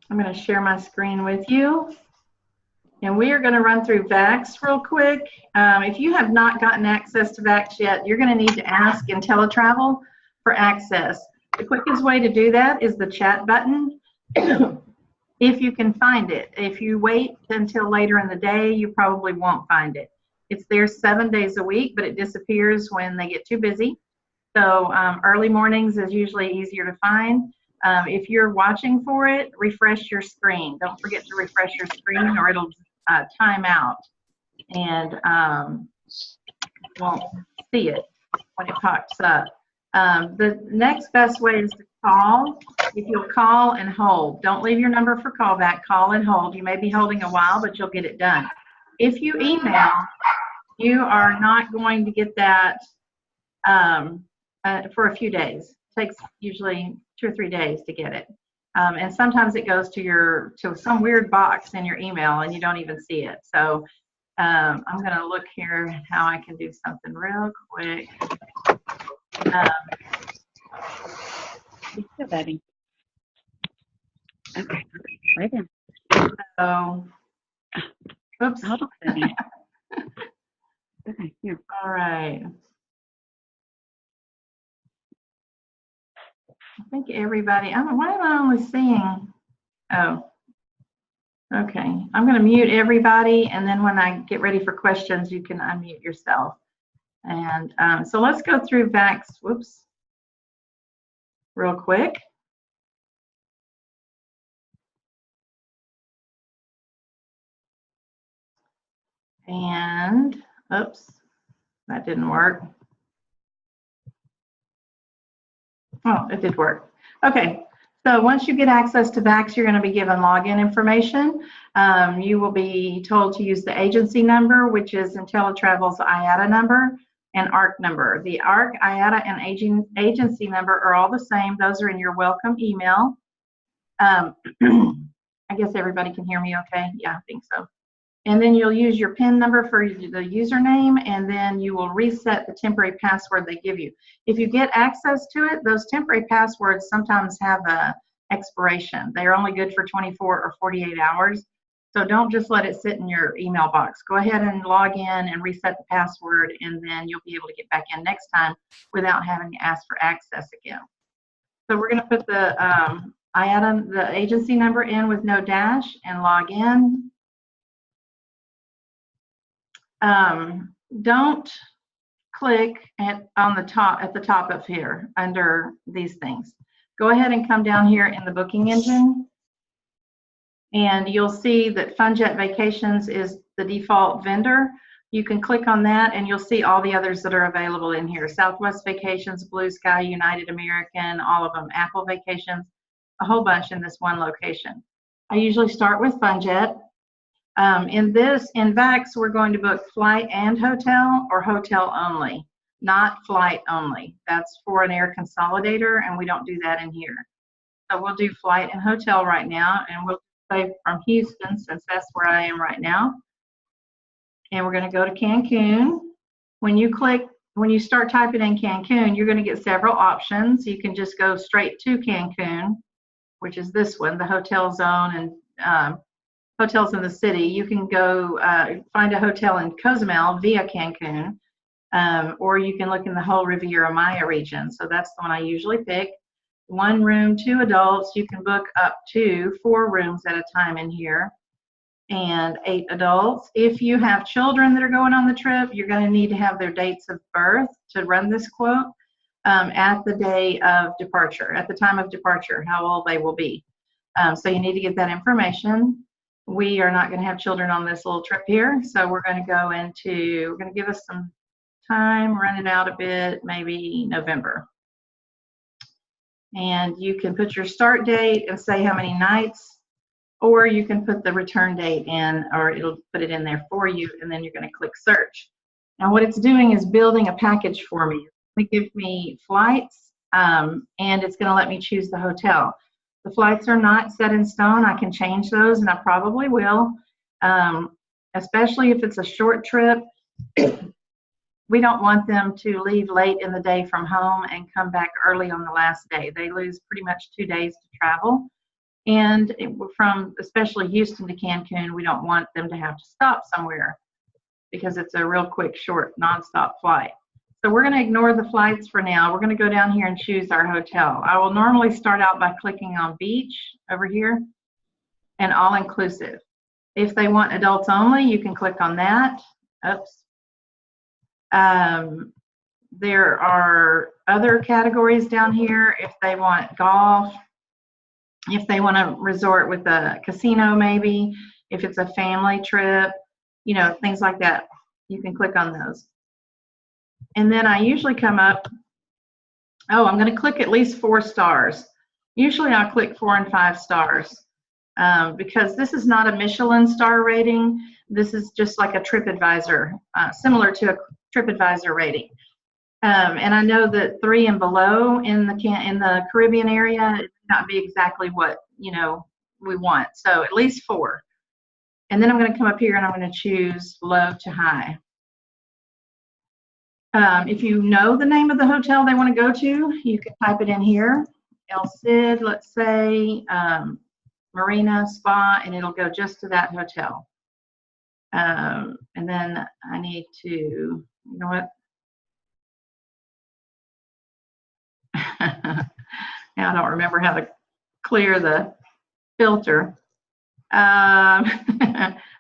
I'm going to share my screen with you. And we are going to run through VAX real quick. If you have not gotten access to VAX yet, you're going to need to ask IntelliTravel for access. The quickest way to do that is the chat button, if you can find it. If you wait until later in the day, you probably won't find it. It's there 7 days a week, but it disappears when they get too busy. So early mornings is usually easier to find. If you're watching for it, refresh your screen. Don't forget to refresh your screen or it'll time out and won't see it when it pops up. The next best way is to call. If you'll call and hold, don't leave your number for callback, call and hold. You may be holding a while, but you'll get it done. If you email, you are not going to get that for a few days. It takes usually 2 or 3 days to get it. And sometimes it goes to some weird box in your email and you don't even see it. So I'm going to look here at how I can do something real quick. Betty. Okay, right in. So, oops. Hold on, Betty. Okay, here. All right. I think everybody, why am I only seeing, oh, okay. I'm going to mute everybody, and then when I get ready for questions, you can unmute yourself. And so let's go through VAX, whoops, real quick. And, oops, that didn't work. Oh, it did work. Okay, so once you get access to VAX, you're going to be given login information. You will be told to use the agency number, which is IntelliTravel's IATA number and ARC number. The ARC, IATA, and agency number are all the same. Those are in your welcome email. I guess everybody can hear me okay? Yeah, I think so. And then you'll use your PIN number for the username, and then you will reset the temporary password they give you. If you get access to it, those temporary passwords sometimes have a expiration. They're only good for 24 or 48 hours. So don't just let it sit in your email box. Go ahead and log in and reset the password, and then you'll be able to get back in next time without having to ask for access again. So we're going to put the IATA, the agency number in with no dash, and log in. Don't click on the top, at the top of here under these things. Go ahead and come down here in the booking engine, and you'll see that FunJet Vacations is the default vendor. You can click on that and you'll see all the others that are available in here. Southwest Vacations, Blue Sky, United American, all of them, Apple Vacations, a whole bunch in this one location. I usually start with FunJet. In VAX, we're going to book flight and hotel, or hotel only, not flight only. That's for an air consolidator, and we don't do that in here. So we'll do flight and hotel right now, and we'll say from Houston, since that's where I am right now. And we're going to go to Cancun. When you start typing in Cancun, you're going to get several options. You can just go straight to Cancun, which is this one, the hotel zone and hotels in the city. You can go find a hotel in Cozumel via Cancun, or you can look in the whole Riviera Maya region. So that's the one I usually pick. 1 room, 2 adults. You can book up to 4 rooms at a time in here, and 8 adults. If you have children that are going on the trip, you're going to need to have their dates of birth to run this quote at the day of departure, at the time of departure, how old they will be. So you need to get that information. We are not going to have children on this little trip here, so we're going to go into, we're going to give us some time, run it out a bit, maybe November. And you can put your start date and say how many nights, or you can put the return date in, or it'll put it in there for you, and then you're going to click search. Now what it's doing is building a package for me. It gives me flights, and it's going to let me choose the hotel. The flights are not set in stone. I can change those, and I probably will, especially if it's a short trip. We don't want them to leave late in the day from home and come back early on the last day. They lose pretty much 2 days to travel. And from especially Houston to Cancun, we don't want them to have to stop somewhere because it's a real quick, short, nonstop flight. So we're going to ignore the flights for now. We're going to go down here and choose our hotel. I will normally start out by clicking on beach over here and all inclusive. If they want adults only, you can click on that. Oops. There are other categories down here. If they want golf, if they want to resort with a casino maybe, if it's a family trip, you know, things like that, you can click on those. And then I usually come up, oh, I'm going to click at least 4 stars. Usually I'll click 4 and 5 stars because this is not a Michelin star rating. This is just like a TripAdvisor, similar to a TripAdvisor rating. And I know that 3 and below in the Caribbean area, it may not be exactly what, you know, we want. So at least 4. And then I'm going to come up here and I'm going to choose low to high. If you know the name of the hotel they want to go to, you can type it in here. El Cid, let's say, Marina Spa, and it'll go just to that hotel. And then I need to, you know what? Now I don't remember how to clear the filter. So I'm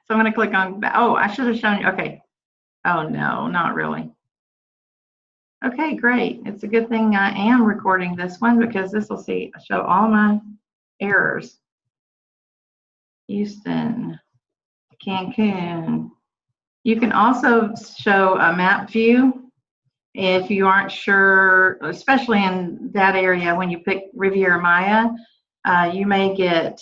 going to click on, oh, I should have shown you, okay. Oh no, not really. Okay, great. It's a good thing I am recording this one because this will show all my errors. Houston, Cancun. You can also show a map view if you aren't sure, especially in that area when you pick Riviera Maya, you may get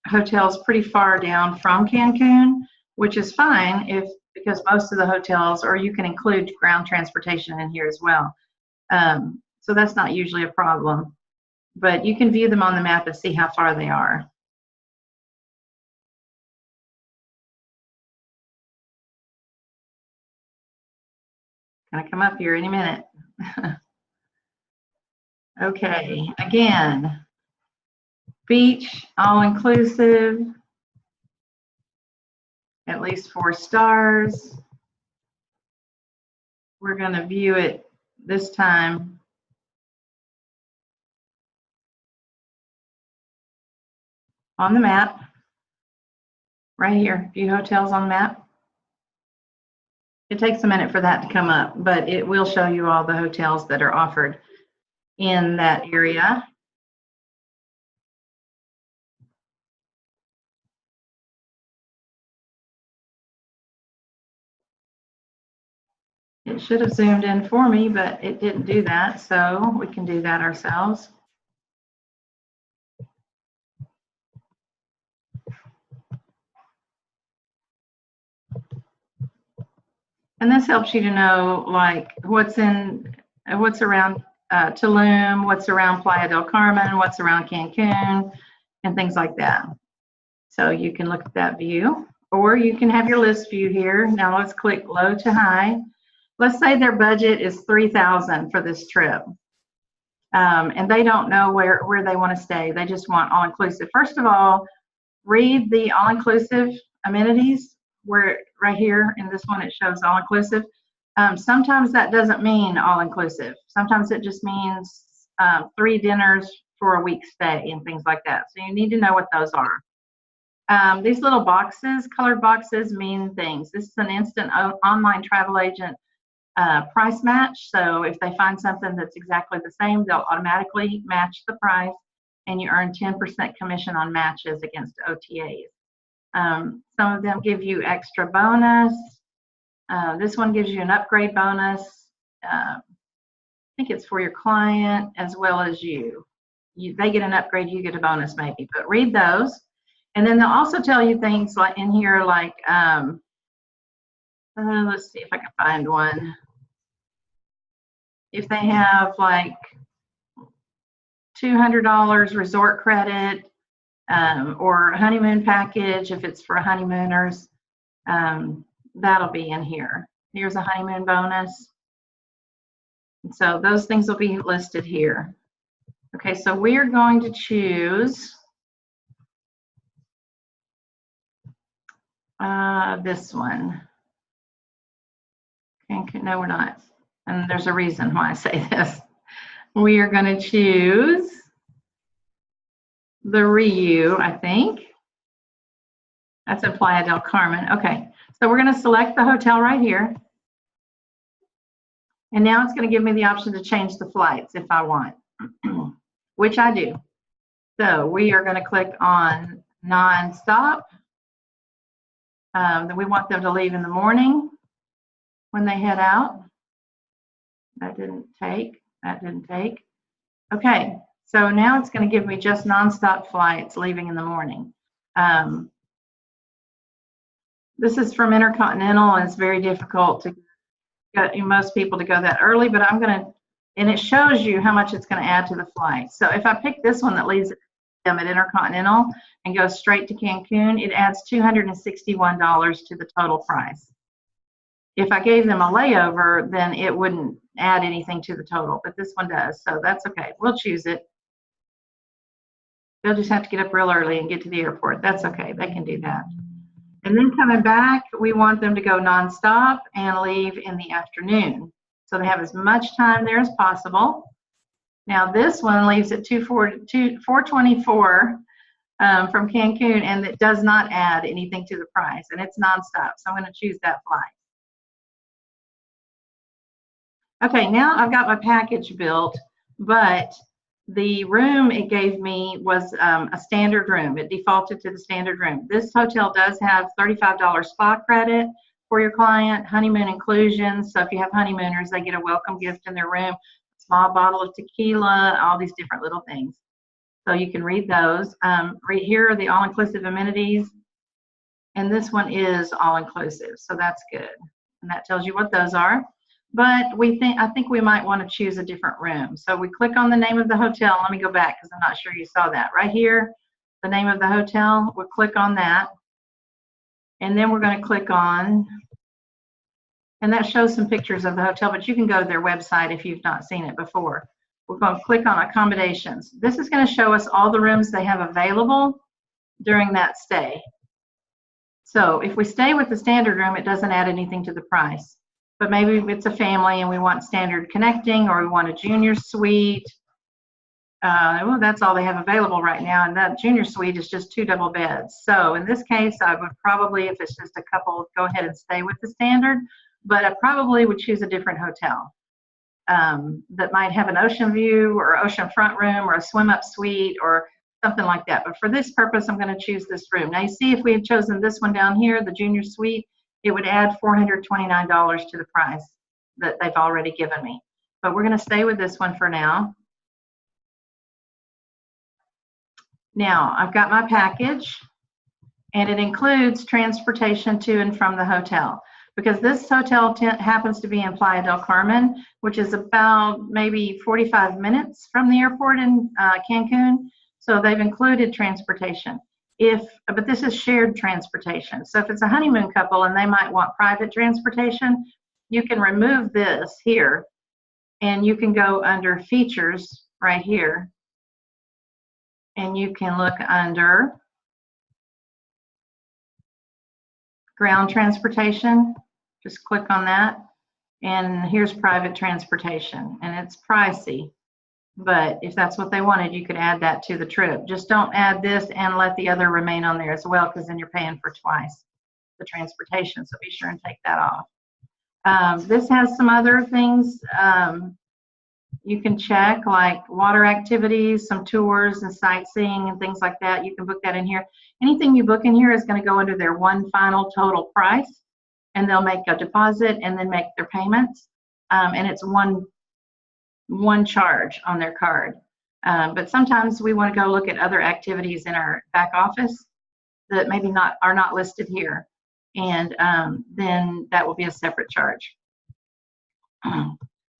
hotels pretty far down from Cancun, which is fine because most of the hotels, or you can include ground transportation in here as well. So that's not usually a problem, but you can view them on the map and see how far they are. Gonna come up here any minute. Okay, again, beach, all inclusive, at least 4 stars. We're gonna view it this time on the map, right here, view hotels on the map. It takes a minute for that to come up, but it will show you all the hotels that are offered in that area. It should have zoomed in for me, but it didn't do that, so we can do that ourselves. And this helps you to know like what's around Tulum, what's around Playa del Carmen, what's around Cancun, and things like that. So you can look at that view, or you can have your list view here. Now let's click low to high. Let's say their budget is $3,000 for this trip. And they don't know where they want to stay. They just want all-inclusive. First of all, read the all-inclusive amenities where right here in this one it shows all-inclusive. Sometimes that doesn't mean all-inclusive. Sometimes it just means 3 dinners for a week stay and things like that. So you need to know what those are. These little boxes, colored boxes, mean things. This is an instant online travel agent price match. So if they find something that's exactly the same, they'll automatically match the price, and you earn 10% commission on matches against OTAs. Some of them give you extra bonus. This one gives you an upgrade bonus. I think it's for your client as well as you. They get an upgrade, you get a bonus maybe, but read those. And then they'll also tell you things like in here like, let's see if I can find one. If they have like $200 resort credit or honeymoon package, if it's for honeymooners, that'll be in here. Here's a honeymoon bonus. And so those things will be listed here. Okay, so we are going to choose This one. No, we're not. And there's a reason why I say this. We are going to choose the Riu, I think. That's in Playa del Carmen. Okay, so we're going to select the hotel right here. And now it's going to give me the option to change the flights if I want, which I do. So we are going to click on nonstop. Then we want them to leave in the morning when they head out. That didn't take. That didn't take. Okay, so now it's going to give me just nonstop flights leaving in the morning. This is from Intercontinental, and it's very difficult to get most people to go that early, but I'm going to, and it shows you how much it's going to add to the flight. So if I pick this one that leaves them at Intercontinental and goes straight to Cancun, it adds $261 to the total price. If I gave them a layover, then it wouldn't add anything to the total, but this one does, so that's okay. We'll choose it. They'll just have to get up real early and get to the airport. That's okay, they can do that. And then coming back, we want them to go nonstop and leave in the afternoon. So they have as much time there as possible. Now this one leaves at 4:24 from Cancun, and it does not add anything to the price, and it's nonstop. So I'm going to choose that flight. Okay, now I've got my package built, but the room it gave me was a standard room. It defaulted to the standard room. This hotel does have $35 spa credit for your client, honeymoon inclusion. So if you have honeymooners, they get a welcome gift in their room, a small bottle of tequila, all these different little things. So you can read those. Right here are the all-inclusive amenities. And this one is all-inclusive, so that's good. And that tells you what those are. But I think we might want to choose a different room. So we click on the name of the hotel. Let me go back because I'm not sure you saw that. Right here, the name of the hotel, we'll click on that. And then we're going to click on, and that shows some pictures of the hotel, but you can go to their website if you've not seen it before. We're going to click on accommodations. This is going to show us all the rooms they have available during that stay. So if we stay with the standard room, it doesn't add anything to the price. But maybe it's a family and we want standard connecting, or we want a junior suite. Well, that's all they have available right now, and that junior suite is just 2 double beds. So in this case, I would probably, if it's just a couple, go ahead and stay with the standard, but I probably would choose a different hotel that might have an ocean view or ocean front room or a swim up suite or something like that. But for this purpose, I'm going to choose this room. Now you see, if we had chosen this one down here, the junior suite, it would add $429 to the price that they've already given me. But we're going to stay with this one for now. Now, I've got my package, and it includes transportation to and from the hotel. Because this hotel happens to be in Playa del Carmen, which is about maybe 45 minutes from the airport in Cancun. So they've included transportation. But this is shared transportation. So if it's a honeymoon couple and they might want private transportation, you can remove this here and you can go under features right here, and you can look under ground transportation. Just click on that, and here's private transportation, and it's pricey. But if that's what they wanted, you could add that to the trip. Just don't add this and let the other remain on there as well, because then you're paying for twice the transportation. So be sure and take that off. This has some other things you can check, like water activities, some tours and sightseeing and things like that. You can book that in here. Anything you book in here is going to go under their one final total price, and they'll make a deposit and then make their payments. And it's one charge on their card. But sometimes we want to go look at other activities in our back office that maybe are not listed here, and then that will be a separate charge.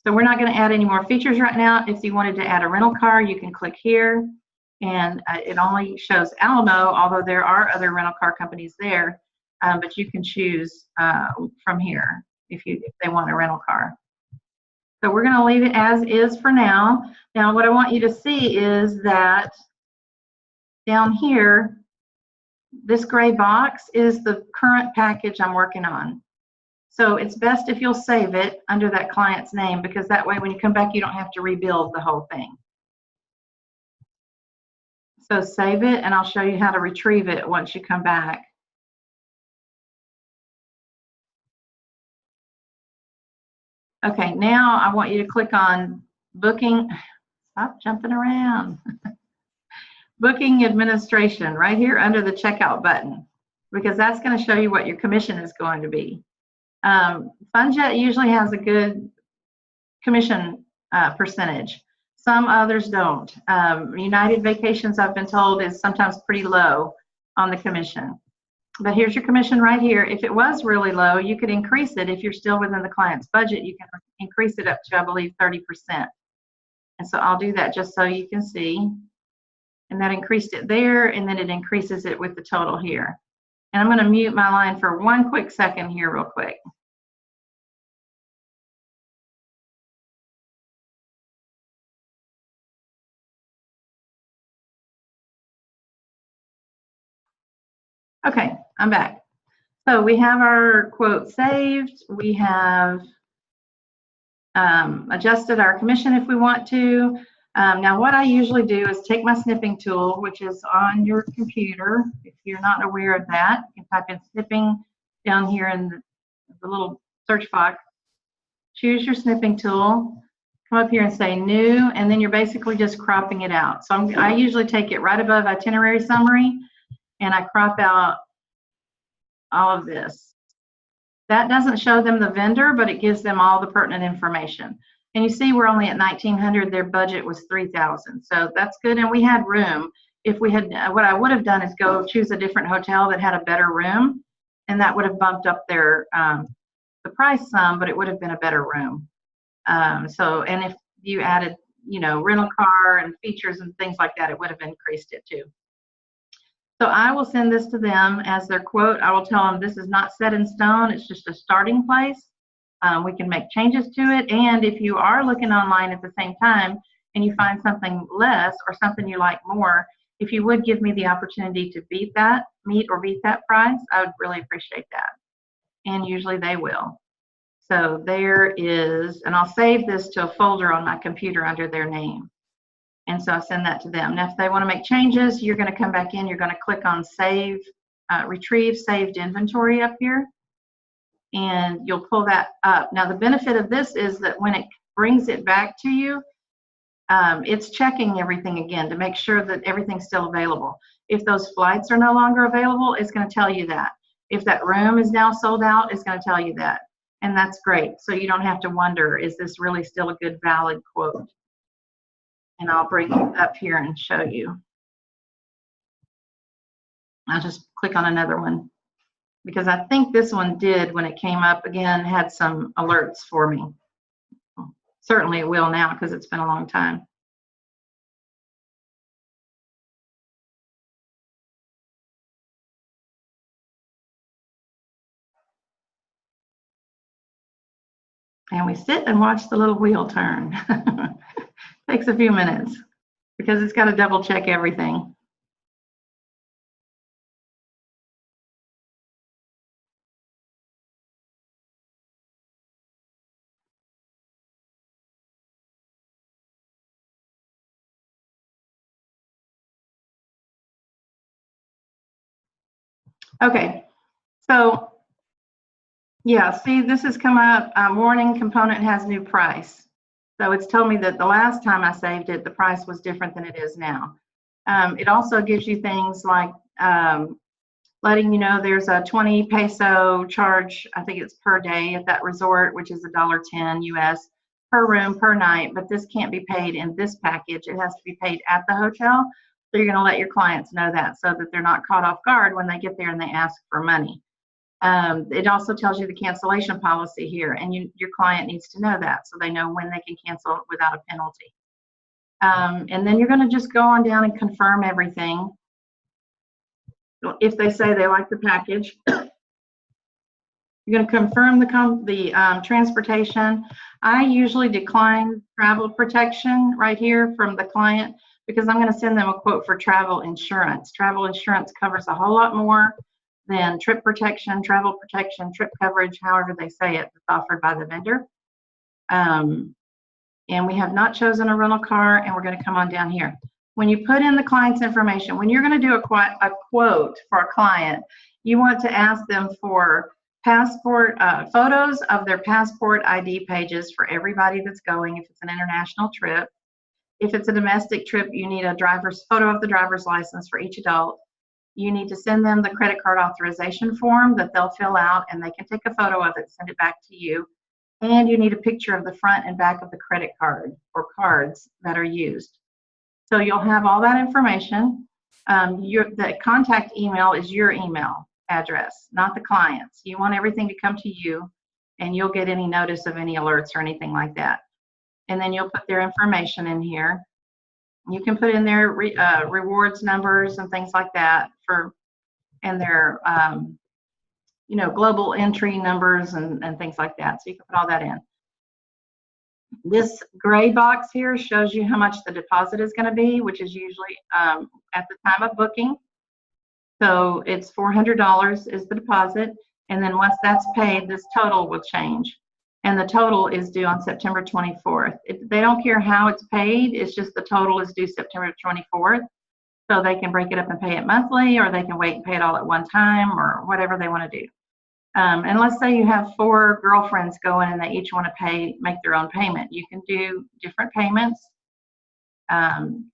So we're not going to add any more features right now. If you wanted to add a rental car, you can click here, and it only shows Alamo, although there are other rental car companies there, but you can choose from here if they want a rental car. So we're going to leave it as is for now. Now what I want you to see is that down here, This gray box is the current package I'm working on. So it's best if you'll save it under that client's name, because that way when you come back, you don't have to rebuild the whole thing. So save it, and I'll show you how to retrieve it once you come back. Okay, now I want you to click on booking. Stop jumping around. Booking administration right here under the checkout button, because that's going to show you what your commission is going to be. FunJet usually has a good commission percentage. Some others don't. United Vacations, I've been told, is sometimes pretty low on the commission. But here's your commission right here. If it was really low, you could increase it. If you're still within the client's budget, you can increase it up to, I believe, 30%. And so I'll do that just so you can see. And that increased it there, and then it increases it with the total here. And I'm going to mute my line for one quick second here real quick. Okay, I'm back. So we have our quote saved. We have adjusted our commission if we want to. Now what I usually do is take my snipping tool, which is on your computer. If you're not aware of that, you can type in snipping down here in the little search box. Choose your snipping tool, come up here and say new, and then you're basically just cropping it out. So I usually take it right above itinerary summary, and I crop out all of this. That doesn't show them the vendor, but it gives them all the pertinent information. And you see we're only at 1,900, their budget was 3,000. So that's good, and we had room. If we had, what I would have done is go choose a different hotel that had a better room, and that would have bumped up their the price some, but it would have been a better room. So, and if you added, you know, rental car and features and things like that, it would have increased it too. So I will send this to them as their quote. I will tell them this is not set in stone. It's just a starting place. We can make changes to it. And if you are looking online at the same time and you find something less or something you like more, if you would give me the opportunity to meet or beat that price, I would really appreciate that. And usually they will. So there is, and I'll save this to a folder on my computer under their name. And so I send that to them. Now, if they want to make changes, you're going to come back in, you're going to click on save, retrieve saved inventory up here, and you'll pull that up. Now, the benefit of this is that when it brings it back to you, it's checking everything again to make sure that everything's still available. If those flights are no longer available, it's going to tell you that. If that room is now sold out, it's going to tell you that. And that's great. So you don't have to wonder, is this really still a good, valid quote? And I'll bring it up here and show you. I'll just click on another one because I think this one did, when it came up again, had some alerts for me. Certainly it will now because it's been a long time. And we sit and watch the little wheel turn. Takes a few minutes because it's got to double check everything. Okay, so yeah, see, this has come up, warning component has new price. So it's told me that the last time I saved it, the price was different than it is now. It also gives you things like letting you know there's a 20 peso charge, I think it's per day at that resort, which is $1.10 US per room per night, but this can't be paid in this package. It has to be paid at the hotel. So you're gonna let your clients know that so that they're not caught off guard when they get there and they ask for money. It also tells you the cancellation policy here, and your client needs to know that so they know when they can cancel without a penalty. And then you're going to just go on down and confirm everything. If they say they like the package, you're going to confirm the transportation. I usually decline travel protection right here from the client because I'm going to send them a quote for travel insurance. Travel insurance covers a whole lot more than trip protection, travel protection, trip coverage, however they say it, that's offered by the vendor. And we have not chosen a rental car, and we're going to come on down here. When you put in the client's information, when you're going to do a quote for a client, you want to ask them for passport photos of their passport ID pages for everybody that's going if it's an international trip. If it's a domestic trip, you need a photo of the driver's license for each adult. You need to send them the credit card authorization form that they'll fill out, and they can take a photo of it, send it back to you. And you need a picture of the front and back of the credit card or cards that are used. So you'll have all that information. The contact email is your email address, not the client's. You want everything to come to you, and you'll get any notice of any alerts or anything like that. And then you'll put their information in here. You can put in their rewards numbers and things like that and their global entry numbers and things like that. So you can put all that in. This gray box here shows you how much the deposit is going to be, which is usually at the time of booking. So it's $400 is the deposit, and then once that's paid, this total will change. And the total is due on September 24th. They don't care how it's paid, it's just the total is due September 24th. So they can break it up and pay it monthly, or they can wait and pay it all at one time, or whatever they want to do. And let's say you have 4 girlfriends going and they each want to make their own payment. You can do different payments,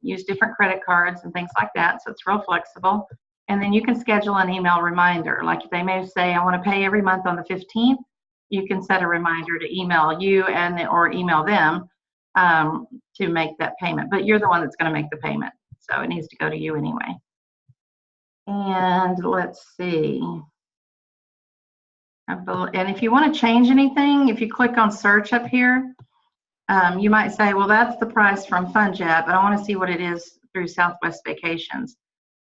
use different credit cards and things like that. So it's real flexible. And then you can schedule an email reminder. Like they may say, I want to pay every month on the 15th. You can set a reminder to email you or email them to make that payment. But you're the one that's going to make the payment. So it needs to go to you anyway. And let's see. And if you want to change anything, if you click on search up here, you might say, well, that's the price from FunJet, but I want to see what it is through Southwest Vacations.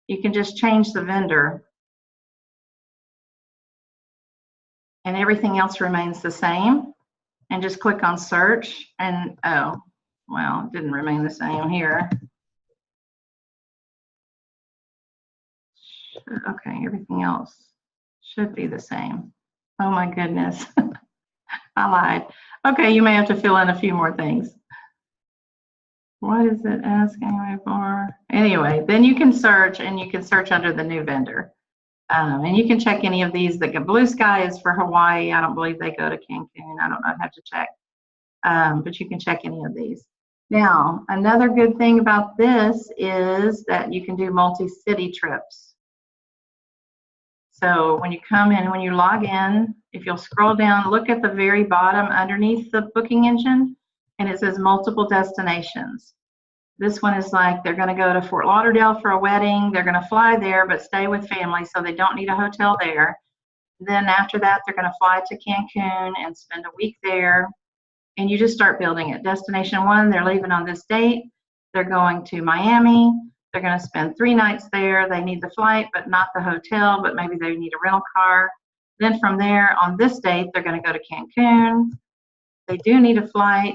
You can just change the vendor, and everything else remains the same. And just click on search, and oh, well, it didn't remain the same here. Okay, everything else should be the same. Oh my goodness, I lied. Okay, you may have to fill in a few more things. What is it asking me for? Anyway, then you can search, and you can search under the new vendor. And you can check any of these. The Blue Sky is for Hawaii. I don't believe they go to Cancun. I don't know, I'd have to check. But you can check any of these. Now, another good thing about this is that you can do multi-city trips. So when you come in, when you log in, if you'll scroll down, look at the very bottom underneath the booking engine, and it says multiple destinations. This one is like they're going to go to Fort Lauderdale for a wedding. They're going to fly there, but stay with family, so they don't need a hotel there. Then after that, they're going to fly to Cancun and spend a week there. And you just start building it. Destination 1, they're leaving on this date. They're going to Miami. They're going to spend 3 nights there. They need the flight, but not the hotel, but maybe they need a rental car. Then from there, on this date, they're going to go to Cancun. They do need a flight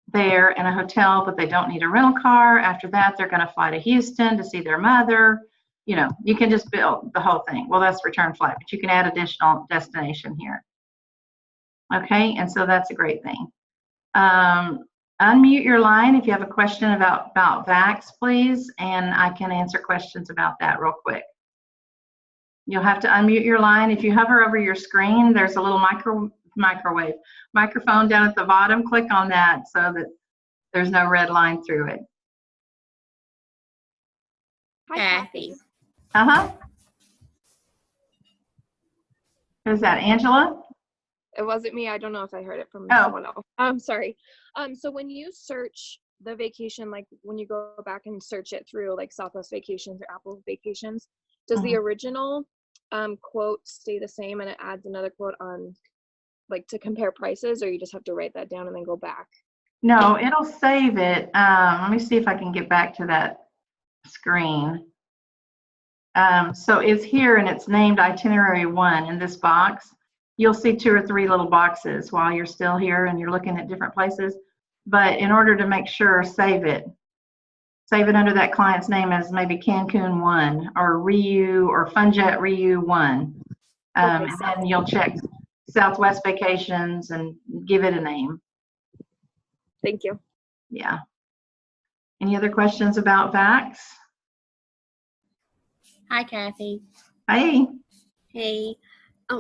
there and a hotel, but they don't need a rental car. After that, they're going to fly to Houston to see their mother. You know, you can just build the whole thing. Well, that's return flight, but you can add additional destination here. Okay, and so that's a great thing. Unmute your line if you have a question about VAX, please, and I can answer questions about that real quick. You'll have to unmute your line. If you hover over your screen, there's a little microphone down at the bottom. Click on that so that there's no red line through it. Hi, Kathy. Is that Angela? It wasn't me. I don't know if I heard it from Oh. someone else. I'm sorry. So when you search the vacation, like when you go back and search it through like Southwest Vacations or Apple Vacations, does the original quote stay the same and it adds another quote on like to compare prices, or you just have to write that down and then go back? No, it'll save it. Let me see if I can get back to that screen. So it's here and it's named Itinerary 1 in this box. You'll see 2 or 3 little boxes while you're still here and you're looking at different places. but in order to make sure, save it. Save it under that client's name as maybe Cancun 1 or Riu or Funjet Riu 1. And then you'll check Southwest Vacations and give it a name. Thank you. Yeah. Any other questions about VAX? Hi, Kathy. Hey. Hey,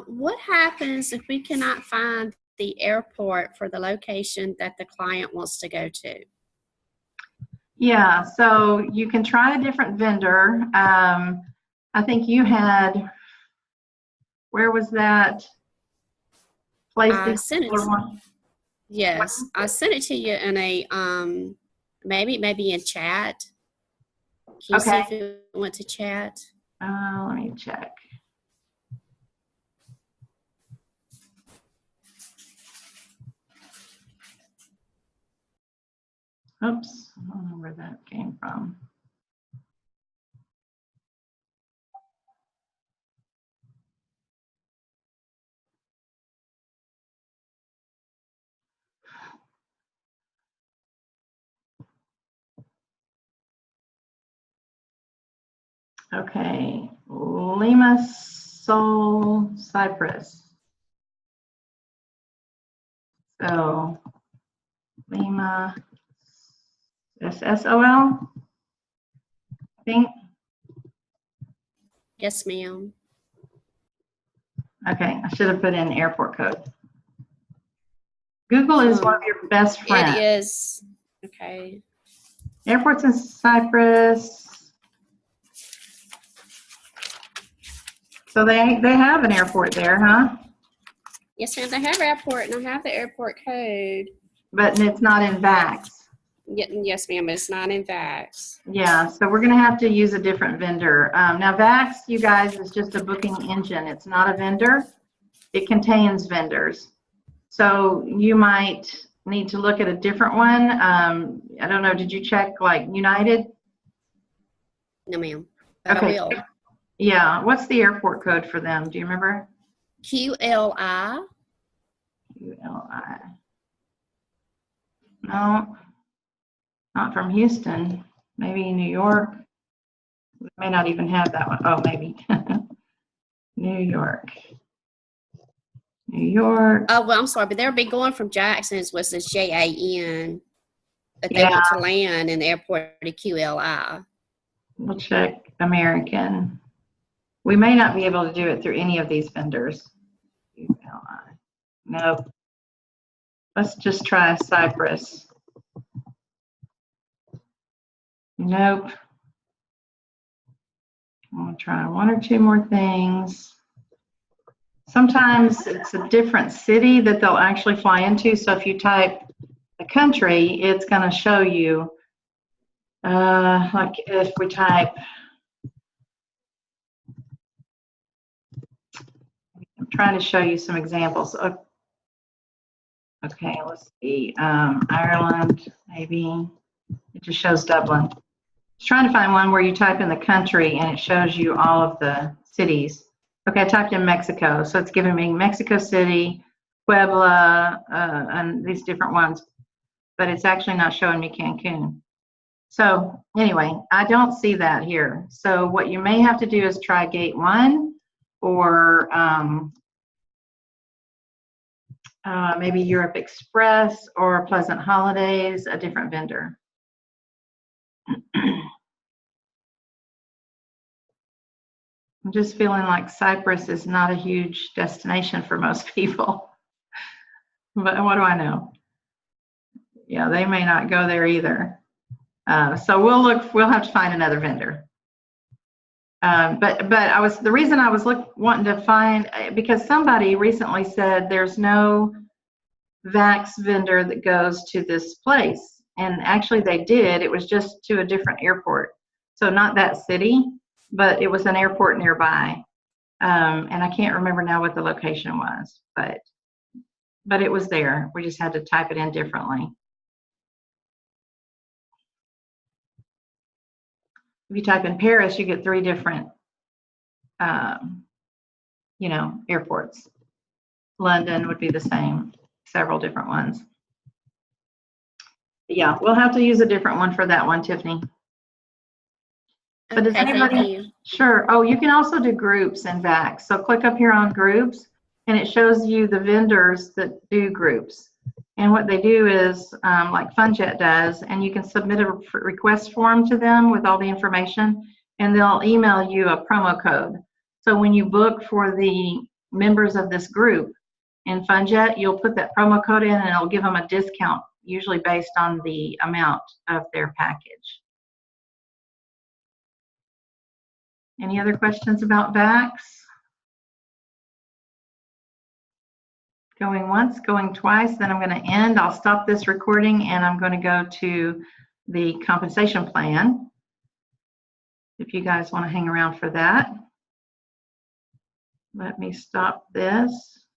what happens if we cannot find the airport for the location that the client wants to go to? Yeah, so you can try a different vendor. I think you had, where was that place? I sent it. Yes, I sent it to you in a maybe in chat. Can you see if it went to chat? Let me check. Oops, I don't know where that came from. Okay, Lima Sol Cyprus. So Lima SSOL, I think. Yes, ma'am. Okay, I should have put in airport code. Google is one of your best friends. It is. Okay. Airports in Cyprus. So they have an airport there, huh? Yes, ma'am. They have airport, and I have the airport code. But it's not in VAX. Yes, ma'am. It's not in VAX. Yeah, so we're going to have to use a different vendor. Now, VAX, you guys, is just a booking engine. It's not a vendor. It contains vendors. So you might need to look at a different one. I don't know, did you check like United? No, ma'am. But Okay. I will. Yeah, what's the airport code for them? Do you remember? QLI. QLI. No, not from Houston. Maybe New York. We may not even have that one. Oh, maybe. New York. New York. Oh, well, I'm sorry, but they'll be going from Jackson's, which is JAN, but they Yeah. want to land in the airport at QLI. We'll check American. We may not be able to do it through any of these vendors. QLI. Nope. Let's just try Cyprus. Nope. I'm going to try one or two more things. Sometimes it's a different city that they'll actually fly into. So if you type a country, it's going to show you, like if we type, I'm trying to show you some examples. Okay, let's see, Ireland, maybe. It just shows Dublin. Just trying to find one where you type in the country and it shows you all of the cities. Okay, I typed in Mexico, so it's giving me Mexico City, Puebla, and these different ones, but it's actually not showing me Cancun. So anyway, I don't see that here. So what you may have to do is try Gate 1 or maybe Europe Express or Pleasant Holidays, a different vendor. I'm just feeling like Cyprus is not a huge destination for most people. But what do I know? Yeah, they may not go there either. So we'll have to find another vendor. But the reason I was wanting to find, because somebody recently said there's no VAX vendor that goes to this place. And actually they did. It was just to a different airport. So not that city, but it was an airport nearby. And I can't remember now what the location was, but it was there. We just had to type it in differently. If you type in Paris, you get 3 different, airports. London would be the same, several different ones. Yeah, we'll have to use a different one for that one, Tiffany. But does Okay, thank anybody? you. Sure. Oh, you can also do groups in VAX. So click up here on groups, and it shows you the vendors that do groups. And what they do is, like FunJet does, and you can submit a request form to them with all the information, and they'll email you a promo code. So when you book for the members of this group in FunJet, you'll put that promo code in, and it'll give them a discount, usually based on the amount of their package. Any other questions about VAX? Going once, going twice, then I'm going to end. I'll stop this recording and I'm going to go to the compensation plan. If you guys want to hang around for that. Let me stop this.